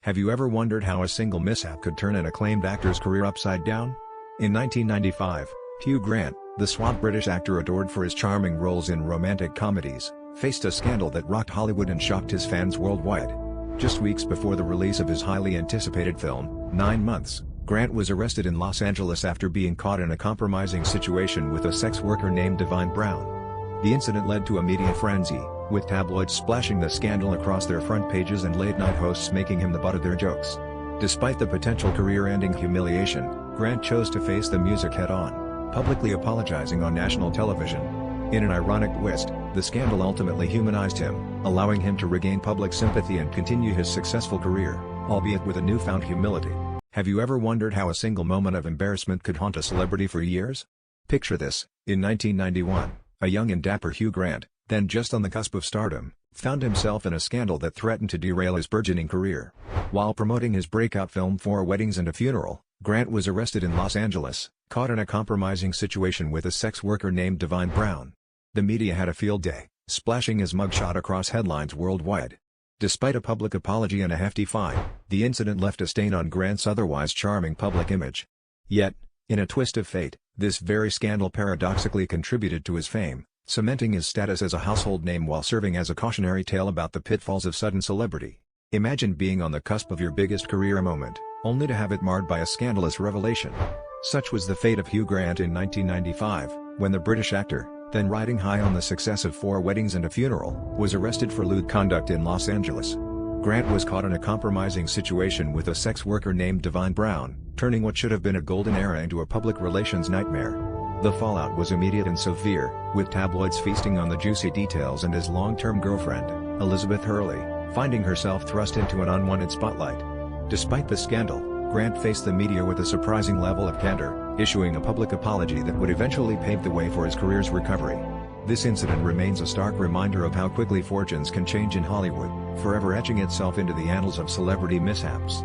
Have you ever wondered how a single mishap could turn an acclaimed actor's career upside down? In 1995, Hugh Grant, the suave British actor adored for his charming roles in romantic comedies, faced a scandal that rocked Hollywood and shocked his fans worldwide. Just weeks before the release of his highly anticipated film, 9 Months, Grant was arrested in Los Angeles after being caught in a compromising situation with a sex worker named Divine Brown. The incident led to a media frenzy, with tabloids splashing the scandal across their front pages and late-night hosts making him the butt of their jokes. Despite the potential career-ending humiliation, Grant chose to face the music head-on, publicly apologizing on national television. In an ironic twist, the scandal ultimately humanized him, allowing him to regain public sympathy and continue his successful career, albeit with a newfound humility. Have you ever wondered how a single moment of embarrassment could haunt a celebrity for years? Picture this: in 1991, a young and dapper Hugh Grant, then just on the cusp of stardom, found himself in a scandal that threatened to derail his burgeoning career. While promoting his breakout film 4 Weddings and a Funeral, Grant was arrested in Los Angeles, caught in a compromising situation with a sex worker named Divine Brown. The media had a field day, splashing his mugshot across headlines worldwide. Despite a public apology and a hefty fine, the incident left a stain on Grant's otherwise charming public image. Yet, in a twist of fate, this very scandal paradoxically contributed to his fame, cementing his status as a household name while serving as a cautionary tale about the pitfalls of sudden celebrity. Imagine being on the cusp of your biggest career moment, only to have it marred by a scandalous revelation. Such was the fate of Hugh Grant in 1995, when the British actor, then riding high on the success of 4 Weddings and a Funeral, was arrested for lewd conduct in Los Angeles. Grant was caught in a compromising situation with a sex worker named Divine Brown, turning what should have been a golden era into a public relations nightmare. The fallout was immediate and severe, with tabloids feasting on the juicy details and his long-term girlfriend, Elizabeth Hurley, finding herself thrust into an unwanted spotlight. Despite the scandal, Grant faced the media with a surprising level of candor, issuing a public apology that would eventually pave the way for his career's recovery. This incident remains a stark reminder of how quickly fortunes can change in Hollywood, forever etching itself into the annals of celebrity mishaps.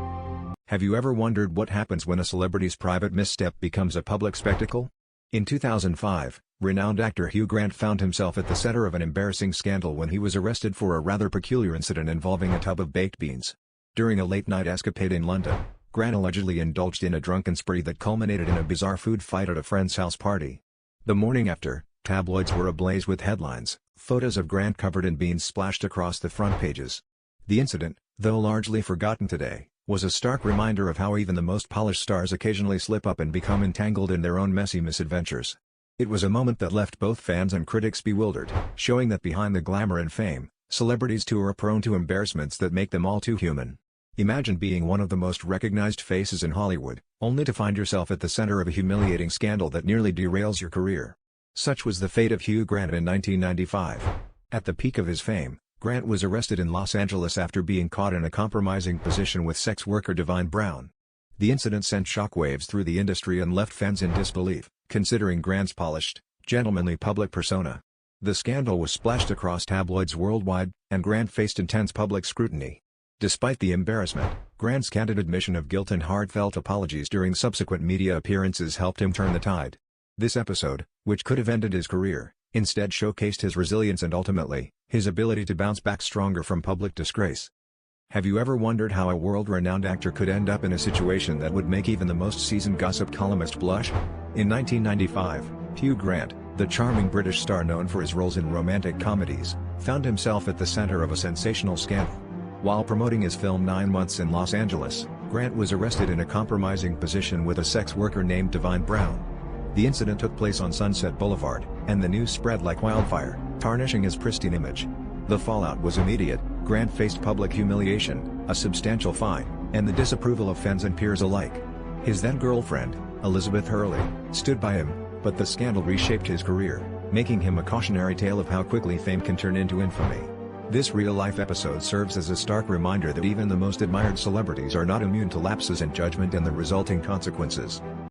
Have you ever wondered what happens when a celebrity's private misstep becomes a public spectacle? In 2005, renowned actor Hugh Grant found himself at the center of an embarrassing scandal when he was arrested for a rather peculiar incident involving a tub of baked beans. During a late-night escapade in London, Grant allegedly indulged in a drunken spree that culminated in a bizarre food fight at a friend's house party. The morning after, tabloids were ablaze with headlines, photos of Grant covered in beans splashed across the front pages. The incident, though largely forgotten today, was a stark reminder of how even the most polished stars occasionally slip up and become entangled in their own messy misadventures. It was a moment that left both fans and critics bewildered, showing that behind the glamour and fame, celebrities too are prone to embarrassments that make them all too human. Imagine being one of the most recognized faces in Hollywood, only to find yourself at the center of a humiliating scandal that nearly derails your career. Such was the fate of Hugh Grant in 1995. At the peak of his fame, Grant was arrested in Los Angeles after being caught in a compromising position with sex worker Divine Brown. The incident sent shockwaves through the industry and left fans in disbelief, considering Grant's polished, gentlemanly public persona. The scandal was splashed across tabloids worldwide, and Grant faced intense public scrutiny. Despite the embarrassment, Grant's candid admission of guilt and heartfelt apologies during subsequent media appearances helped him turn the tide. This episode, which could have ended his career, instead showcased his resilience and ultimately, his ability to bounce back stronger from public disgrace. Have you ever wondered how a world-renowned actor could end up in a situation that would make even the most seasoned gossip columnist blush? In 1995, Hugh Grant, the charming British star known for his roles in romantic comedies, found himself at the center of a sensational scandal. While promoting his film 9 Months in Los Angeles, Grant was arrested in a compromising position with a sex worker named Divine Brown. The incident took place on Sunset Boulevard, and the news spread like wildfire, tarnishing his pristine image. The fallout was immediate. Grant faced public humiliation, a substantial fine, and the disapproval of fans and peers alike. His then-girlfriend, Elizabeth Hurley, stood by him, but the scandal reshaped his career, making him a cautionary tale of how quickly fame can turn into infamy. This real-life episode serves as a stark reminder that even the most admired celebrities are not immune to lapses in judgment and the resulting consequences.